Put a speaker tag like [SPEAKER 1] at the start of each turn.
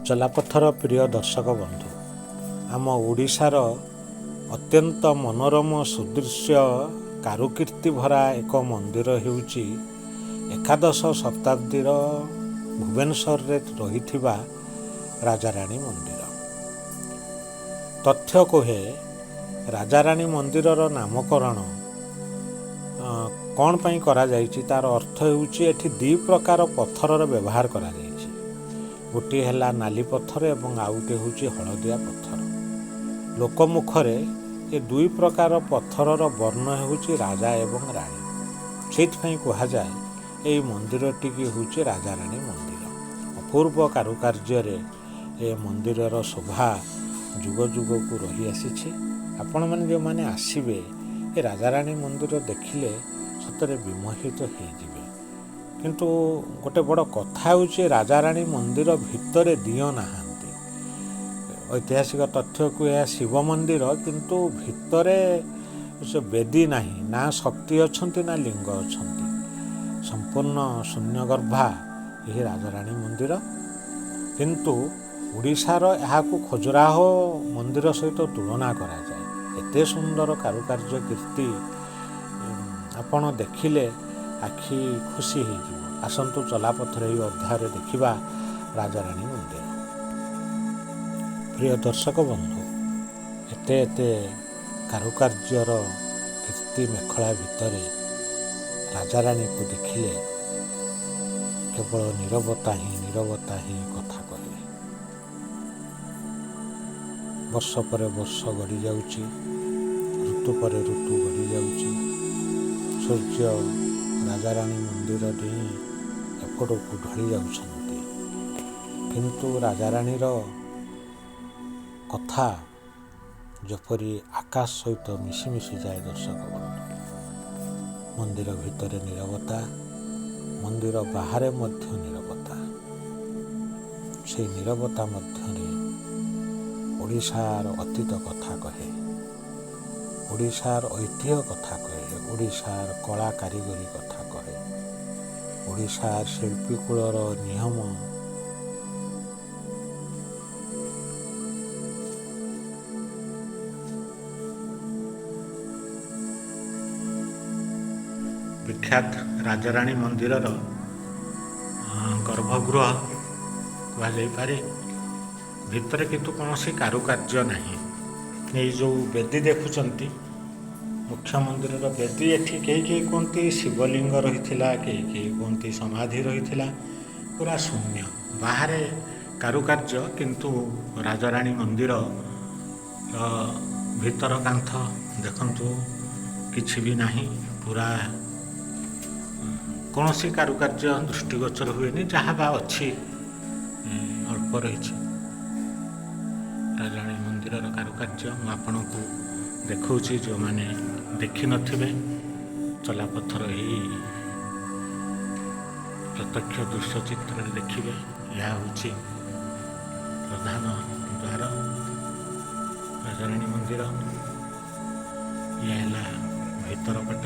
[SPEAKER 1] ଚଲାପଥର ପ୍ରିୟ ଦର୍ଶକ ବନ୍ଧୁ, ଆମ ଓଡ଼ିଶାର ଅତ୍ୟନ୍ତ ମନୋରମ ସୁଦୃଶ୍ୟ କାରୁକୀର୍ତ୍ତି ଭରା ଏକ ମନ୍ଦିର ହେଉଛି ଏକାଦଶ ଶତାବ୍ଦୀର ଭୁବନେଶ୍ୱରରେ ରହିଥିବା ରାଜାରାଣୀ ମନ୍ଦିର। ତଥ୍ୟ କୁହେ ରାଜାରାଣୀ ମନ୍ଦିରର ନାମକରଣ କ'ଣ ପାଇଁ କରାଯାଇଛି, ତାର ଅର୍ଥ ହେଉଛି ଏଠି ଦୁଇ ପ୍ରକାର ପଥରର ବ୍ୟବହାର କରାଯାଇଛି। ଗୋଟିଏ ହେଲା ନାଲି ପଥର ଏବଂ ଆଉ ଗୋଟିଏ ହେଉଛି ହଳଦିଆ ପଥର। ଲୋକମୁଖରେ ଏ ଦୁଇ ପ୍ରକାର ପଥରର ବର୍ଣ୍ଣ ହେଉଛି ରାଜା ଏବଂ ରାଣୀ। ସେଇଥିପାଇଁ କୁହାଯାଏ ଏହି ମନ୍ଦିରଟିକି ହେଉଛି ରାଜାରାଣୀ ମନ୍ଦିର। ଅପୂର୍ବ କାରୁକାର୍ଯ୍ୟରେ ଏ ମନ୍ଦିରର ଶୋଭା ଯୁଗ ଯୁଗକୁ ରହିଆସିଛି। ଆପଣମାନେ ଯେଉଁମାନେ ଆସିବେ ଏ ରାଜାରାଣୀ ମନ୍ଦିର ଦେଖିଲେ ସତରେ ବିମୋହିତ ହେଇଯିବେ। କିନ୍ତୁ ଗୋଟେ ବଡ଼ କଥା ହେଉଛି ରାଜାରାଣୀ ମନ୍ଦିର ଭିତରେ ଦିଅଁ ନାହାନ୍ତି। ଐତିହାସିକ ତଥ୍ୟକୁ ଏହା ଶିବ ମନ୍ଦିର, କିନ୍ତୁ ଭିତରେ ସେ ବେଦୀ ନାହିଁ, ନା ଶକ୍ତି ଅଛନ୍ତି ନା ଲିଙ୍ଗ ଅଛନ୍ତି। ସମ୍ପୂର୍ଣ୍ଣ ଶୂନ୍ୟଗର୍ଭା ଏହି ରାଜାରାଣୀ ମନ୍ଦିର। କିନ୍ତୁ ଓଡ଼ିଶାର ଏହାକୁ ଖଜୁରାହୋ ମନ୍ଦିର ସହିତ ତୁଳନା କରାଯାଏ। ଏତେ ସୁନ୍ଦର କାରୁକାର୍ଯ୍ୟ କୀର୍ତ୍ତି ଆପଣ ଦେଖିଲେ ଆଖି ଖୁସି ହେଇଯିବ। ଆସନ୍ତୁ ଚଲାପଥର ଏହି ଅଧ୍ୟାୟରେ ଦେଖିବା ରାଜାରାଣୀ ମନ୍ଦିର। ପ୍ରିୟ ଦର୍ଶକ ବନ୍ଧୁ, ଏତେ କାରୁକାର୍ଯ୍ୟର କୀର୍ତ୍ତି ମେଖଳା ଭିତରେ ରାଜାରାଣୀକୁ ଦେଖିଲେ କେବଳ ନୀରବତା ହିଁ କଥା କହେ। ବର୍ଷ ପରେ ବର୍ଷ ଗଡ଼ି ଯାଉଛି, ଋତୁ ପରେ ଋତୁ ଗଡ଼ି ଯାଉଛି। ସୂର୍ଯ୍ୟ ରାଜାରାଣୀ ମନ୍ଦିର ଡେଇଁ ଏପଟକୁ ଢଳି ଯାଉଛନ୍ତି, କିନ୍ତୁ ରାଜାରାଣୀର କଥା ଯେପରି ଆକାଶ ସହିତ ମିଶିମିଶି ଯାଏ। ଦର୍ଶକ ବନ୍ଧୁ, ମନ୍ଦିର ଭିତରେ ନୀରବତା, ମନ୍ଦିର ବାହାରେ ମଧ୍ୟ ନୀରବତା। ସେଇ ନୀରବତା ମଧ୍ୟରେ ଓଡ଼ିଶାର ଅତୀତ କଥା କହେ, ଓଡ଼ିଶାର ଐତିହ୍ୟ କଥା କହେ, ଓଡ଼ିଶାର କଳା କାରିଗରୀ କଥା କହେ, ଓଡ଼ିଶାର ଶିଳ୍ପୀକୂଳର ନିୟମ, ବିଖ୍ୟାତ ରାଜାରାଣୀ ମନ୍ଦିରର ଗର୍ଭଗୃହ କୁହାଯାଇପାରେ। ଭିତରେ କିନ୍ତୁ କୌଣସି କାରୁକାର୍ଯ୍ୟ ନାହିଁ। ଏଇ ଯେଉଁ ବେଦୀ ଦେଖୁଛନ୍ତି, ମୁଖ୍ୟ ମନ୍ଦିରର ବେଦୀ, ଏଠି କେହି କୁହନ୍ତି ଶିବଲିଙ୍ଗ ରହିଥିଲା, କେହି କୁହନ୍ତି ସମାଧି ରହିଥିଲା। ପୁରା ଶୂନ୍ୟ। ବାହାରେ କାରୁକାର୍ଯ୍ୟ, କିନ୍ତୁ ରାଜାରାଣୀ ମନ୍ଦିର ଭିତର କାନ୍ଥ ଦେଖନ୍ତୁ କିଛି ବି ନାହିଁ। ପୁରା କୌଣସି କାରୁକାର୍ଯ୍ୟ ଦୃଷ୍ଟିଗୋଚର ହୁଏନି। ଯାହା ବା ଅଛି ଅଳ୍ପ ରହିଛି। ରାଜାରାଣୀ ମନ୍ଦିରର କାରୁକାର୍ଯ୍ୟ ମୁଁ ଆପଣଙ୍କୁ ଦେଖାଉଛି, ଯେଉଁମାନେ ଦେଖିନଥିବେ ଚଲାପଥର ଏହି ପ୍ରତ୍ୟକ୍ଷ ଦୃଶ୍ୟ ଚିତ୍ରରେ ଦେଖିବେ। ଏହା ହେଉଛି ପ୍ରଧାନ ଦ୍ୱାର ରାଜାରାଣୀ ମନ୍ଦିର। ଏହା ହେଲା ଭିତର ପଟ।